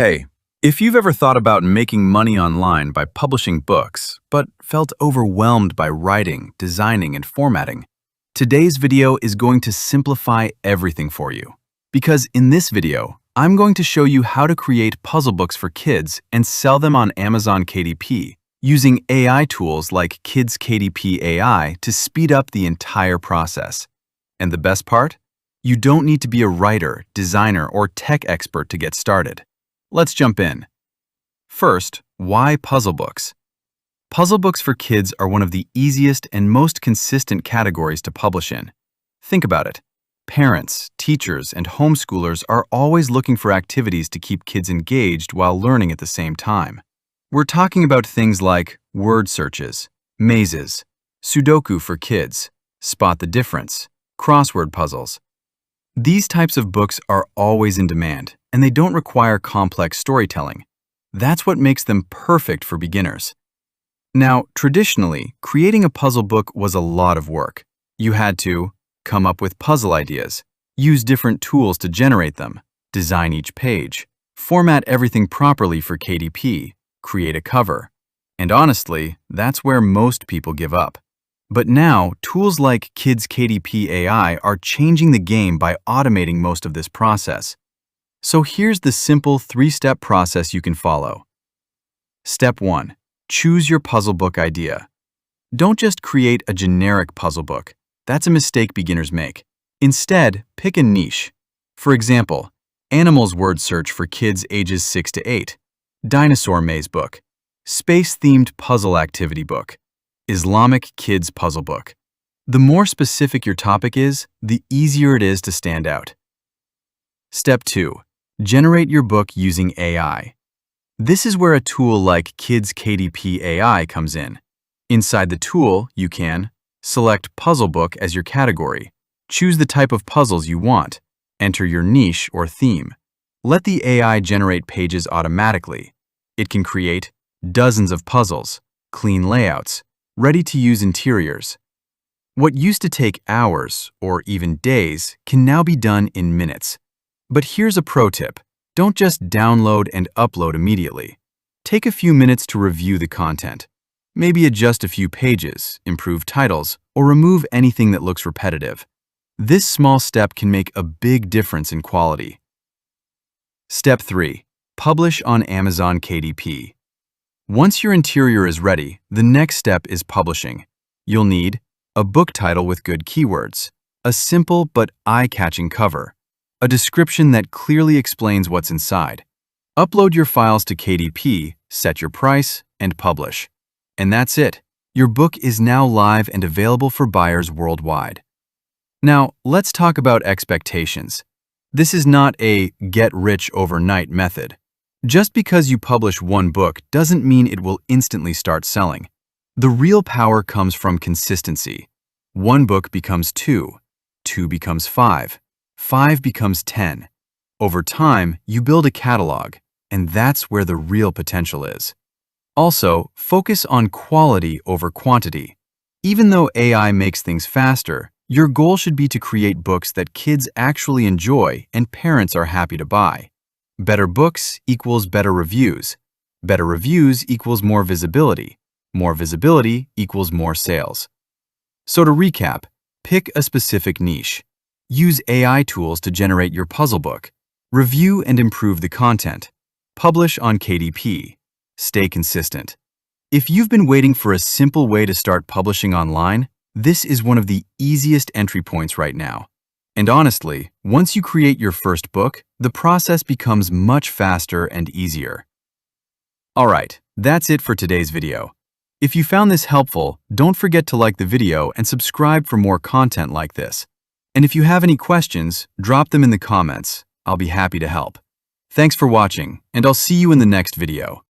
Hey, if you've ever thought about making money online by publishing books, but felt overwhelmed by writing, designing, and formatting, today's video is going to simplify everything for you. Because in this video, I'm going to show you how to create puzzle books for kids and sell them on Amazon KDP, using AI tools like Kids KDP AI to speed up the entire process. And the best part? You don't need to be a writer, designer, or tech expert to get started. Let's jump in. First, why puzzle books? Puzzle books for kids are one of the easiest and most consistent categories to publish in. Think about it. Parents, teachers, and homeschoolers are always looking for activities to keep kids engaged while learning at the same time. We're talking about things like word searches, mazes, Sudoku for kids, spot the difference, crossword puzzles. These types of books are always in demand, and they don't require complex storytelling. That's what makes them perfect for beginners. Now, traditionally, creating a puzzle book was a lot of work. You had to come up with puzzle ideas, use different tools to generate them, design each page, format everything properly for KDP, create a cover. And honestly, that's where most people give up. But now, tools like Kids KDP AI are changing the game by automating most of this process. So here's the simple 3-step process you can follow. Step 1. Choose your puzzle book idea. Don't just create a generic puzzle book. That's a mistake beginners make. Instead, pick a niche. For example, animals word search for kids ages 6 to 8, Dinosaur Maze Book, space-themed puzzle activity book, Islamic kids puzzle book. The more specific your topic is, the easier it is to stand out. Step 2. Generate your book using AI. This is where a tool like Kids KDP AI comes in. Inside the tool, you can select Puzzle Book as your category, choose the type of puzzles you want, enter your niche or theme. Let the AI generate pages automatically. It can create dozens of puzzles, clean layouts, ready-to-use interiors. What used to take hours or even days can now be done in minutes. But here's a pro tip. Don't just download and upload immediately. Take a few minutes to review the content. Maybe adjust a few pages, improve titles, or remove anything that looks repetitive. This small step can make a big difference in quality. Step 3. Publish on Amazon KDP. Once your interior is ready, the next step is publishing. You'll need a book title with good keywords, a simple but eye-catching cover, a description that clearly explains what's inside. Upload your files to KDP, set your price, and publish. And that's it. Your book is now live and available for buyers worldwide. Now, let's talk about expectations. This is not a get-rich-overnight method. Just because you publish one book doesn't mean it will instantly start selling. The real power comes from consistency. One book becomes 2, 2 becomes 5, 5 becomes 10. Over time, you build a catalog, and that's where the real potential is. Also, focus on quality over quantity. Even though AI makes things faster, your goal should be to create books that kids actually enjoy and parents are happy to buy. Better books equals better reviews. Better reviews equals more visibility. More visibility equals more sales. So to recap, pick a specific niche. Use AI tools to generate your puzzle book. Review and improve the content. Publish on KDP. Stay consistent. If you've been waiting for a simple way to start publishing online, this is one of the easiest entry points right now. And honestly, once you create your first book, the process becomes much faster and easier. Alright, that's it for today's video. If you found this helpful, don't forget to like the video and subscribe for more content like this. And if you have any questions, drop them in the comments. I'll be happy to help. Thanks for watching, and I'll see you in the next video.